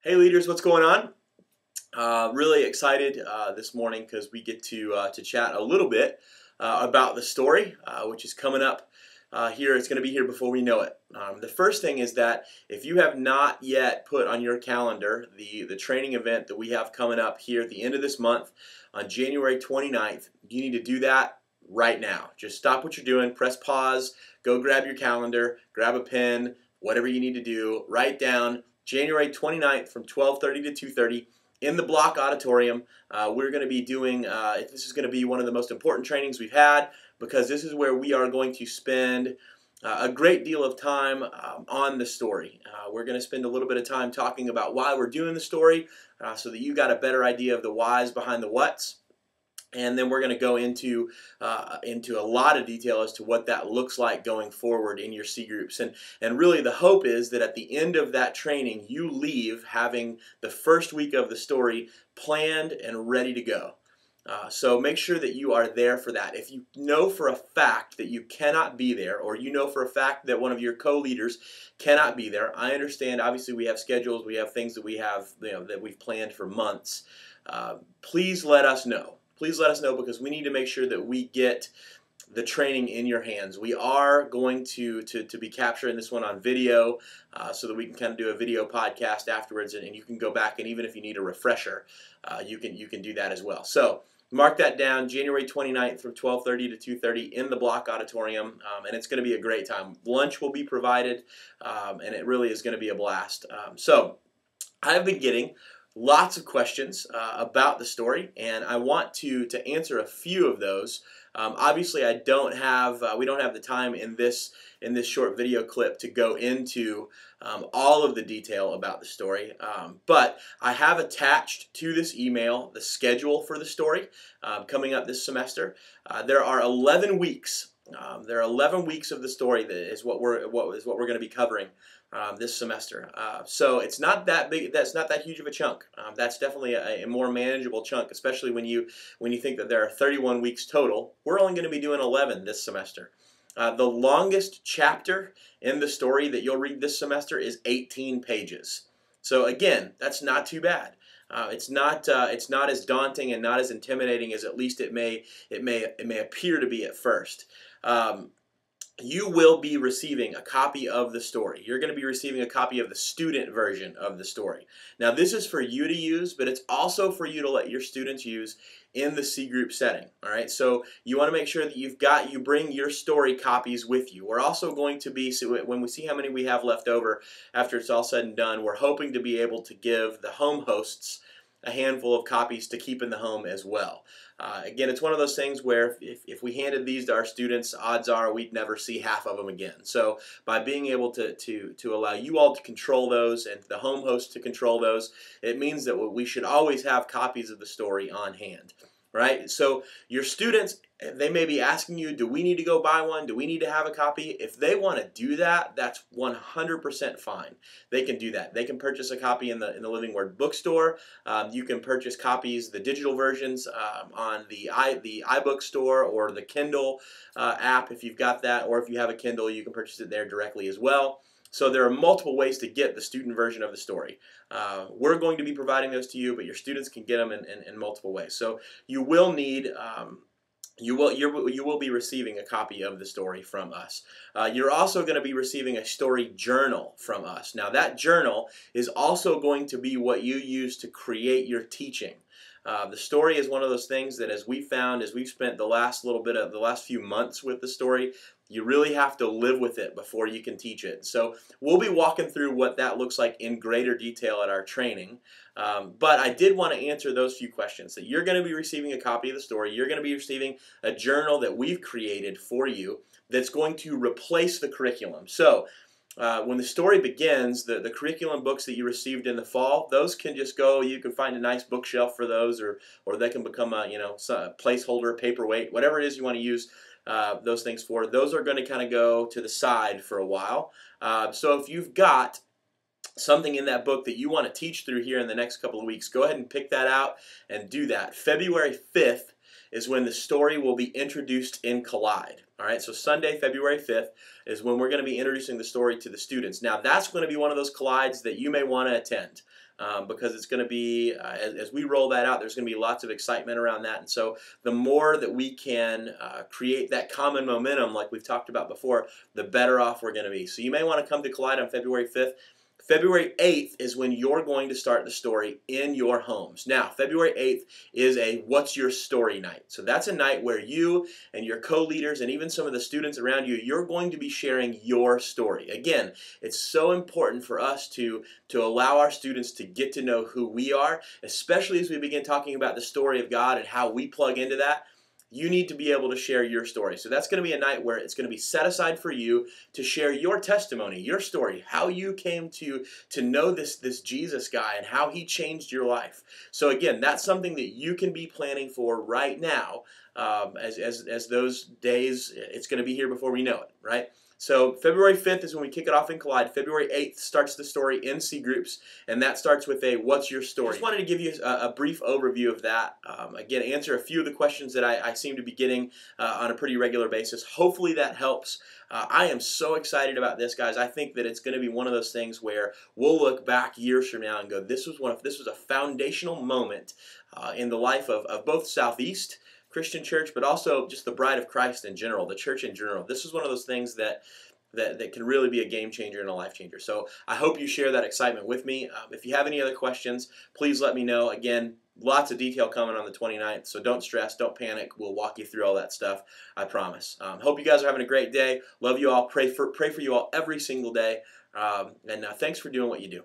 Hey leaders, what's going on? Really excited this morning because we get to chat a little bit about the story, which is coming up here. It's going to be here before we know it. The first thing is that if you have not yet put on your calendar the training event that we have coming up here at the end of this month on January 29th, you need to do that right now. Just stop what you're doing, press pause, go grab your calendar, grab a pen, whatever you need to do, write down January 29th from 12:30 to 2:30 in the Block Auditorium. We're going to be doing, this is going to be one of the most important trainings we've had because this is where we are going to spend a great deal of time on the story. We're going to spend a little bit of time talking about why we're doing the story so that you got a better idea of the whys behind the whats. And then we're going to go into a lot of detail as to what that looks like going forward in your C groups. And really the hope is that at the end of that training, you leave having the first week of the story planned and ready to go. So make sure that you are there for that. If you know for a fact that you cannot be there, or you know for a fact that one of your co-leaders cannot be there, I understand. Obviously, we have schedules, we have things that we have, that we've planned for months. Please let us know. Please let us know because we need to make sure that we get the training in your hands. We are going to be capturing this one on video so that we can kind of do a video podcast afterwards, and you can go back, and even if you need a refresher, you can do that as well. So mark that down, January 29th from 12:30 to 2:30 in the Block Auditorium, and it's going to be a great time. Lunch will be provided, and it really is going to be a blast. So I've been getting lots of questions about the story, and I want to answer a few of those. Obviously, we don't have the time in this short video clip to go into all of the detail about the story, but I have attached to this email the schedule for the story coming up this semester. There are 11 weeks. There are 11 weeks of the story that is what we're going to be covering this semester. So it's not that big. That's not that huge of a chunk. That's definitely a more manageable chunk, especially when you think that there are 31 weeks total. We're only going to be doing 11 this semester. The longest chapter in the story that you'll read this semester is 18 pages. So again, that's not too bad. It's not as daunting and not as intimidating as at least it may appear to be at first. You will be receiving a copy of the story. You're going to be receiving a copy of the student version of the story. Now, this is for you to use, but it's also for you to let your students use in the C group setting. All right, so you want to make sure that you bring your story copies with you. We're also going to be, so when we see how many we have left over after it's all said and done, we're hoping to be able to give the home hosts a handful of copies to keep in the home as well. Again, it's one of those things where if we handed these to our students, odds are we'd never see half of them again. So by being able to allow you all to control those and the home host to control those, it means that we should always have copies of the story on hand. Right? So your students, they may be asking you, do we need to go buy one? Do we need to have a copy? If they want to do that, that's 100% fine. They can do that. They can purchase a copy in the Living Word bookstore. You can purchase copies, the digital versions, on the iBook store or the Kindle app if you've got that, or if you have a Kindle, you can purchase it there directly as well. So there are multiple ways to get the student version of the story. We're going to be providing those to you, but your students can get them in multiple ways. So you will need, you will be receiving a copy of the story from us. You're also going to be receiving a story journal from us. Now that journal is also going to be what you use to create your teaching. The story is one of those things that, as we found, as we've spent the last few months with the story, you really have to live with it before you can teach it. So we'll be walking through what that looks like in greater detail at our training. But I did want to answer those few questions. So you're going to be receiving a copy of the story. You're going to be receiving a journal that we've created for you that's going to replace the curriculum. So when the story begins, the curriculum books that you received in the fall, those can just go, you can find a nice bookshelf for those, or they can become a placeholder, paperweight, whatever it is you want to use those things for. Those are going to kind of go to the side for a while. So if you've got something in that book that you want to teach through here in the next couple of weeks, go ahead and pick that out and do that. February 5th is when the story will be introduced in Collide. All right, so Sunday, February 5th is when we're going to be introducing the story to the students. Now, that's going to be one of those Collides that you may want to attend. because it's going to be, as we roll that out, there's going to be lots of excitement around that. And so the more that we can create that common momentum, like we've talked about before, the better off we're going to be. So you may want to come to Collide on February 5th. February 8th is when you're going to start the story in your homes. Now, February 8th is a What's Your Story night. So that's a night where you and your co-leaders and even some of the students around you, you're going to be sharing your story. Again, it's so important for us to allow our students to get to know who we are, especially as we begin talking about the story of God and how we plug into that. You need to be able to share your story. So that's going to be a night where it's going to be set aside for you to share your testimony, your story, how you came to know this Jesus guy and how he changed your life. So again, that's something that you can be planning for right now. As those days, it's going to be here before we know it, right? So February 5th is when we kick it off in Collide. February 8th starts the story in C groups, and that starts with a What's Your Story? Just wanted to give you a brief overview of that. Again, answer a few of the questions that I seem to be getting on a pretty regular basis. Hopefully that helps. I am so excited about this, guys. I think that it's going to be one of those things where we'll look back years from now and go, this was a foundational moment in the life of both Southeast Christian Church, but also just the Bride of Christ in general, the church in general. This is one of those things that can really be a game changer and a life changer. So I hope you share that excitement with me. If you have any other questions, please let me know. Again, lots of detail coming on the 29th, so don't stress, don't panic. We'll walk you through all that stuff, I promise. Hope you guys are having a great day. Love you all. Pray for you all every single day. And thanks for doing what you do.